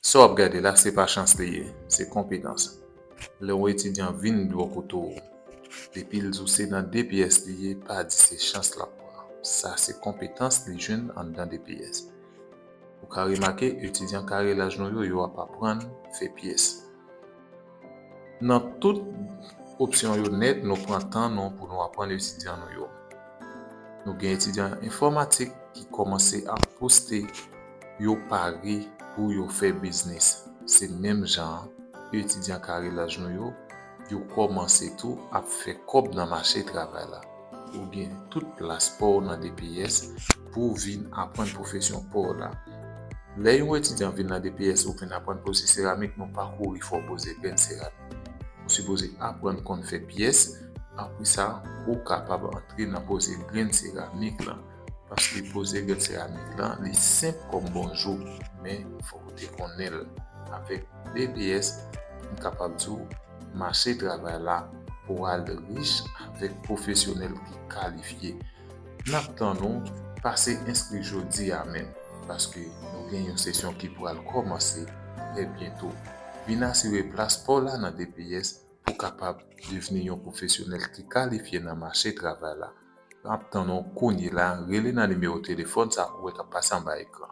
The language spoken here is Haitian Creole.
So ap gade la, se pa chans liye, se kompetans. Le ou étudiant vin do koto, depi l zou se nan DPS liye, pa di se chans la pou. Sa se kompetans li jwen an dan DPS. Ou ka remake, étudiant kare la jnou yo ap apran fe piyes. Nan tout opsyon yo net, nou pran tan nou pou nou apran étudiant nou yo. Nou gen étudiant informatik ki komanse a poste yo pari pou yo fe biznes. Se menm jan, étudiant kare la jnou yo komanse tou ap fe kob nan marché travay la. Ou gen tout plas pou nan DPS pou vin apran profesyon pou la. Le yon étudiant vin nan DPS ou vin apran pose céramik, nou parcours il faut poser ben céramik. Ou supposé apprendre qu'on fait pièce, après ça, ou capable d'entrer dans poser grain céramique là. Parce que poser grain céramique là, c'est simple comme bonjour, mais il faut qu'on ait avec DPS, on est capable de marcher travail là pour aller riche avec professionnels qui qualifiés. Nous passer inscrit jeudi amen parce que nous avons une session qui pourra commencer très bientôt. Vin assurer place pour là dans DPS pour capable devenir un professionnel qui qualifié dans le marché travail là. Nous connaît là, relais dans numéro de téléphone ça ou est passé en bas écran.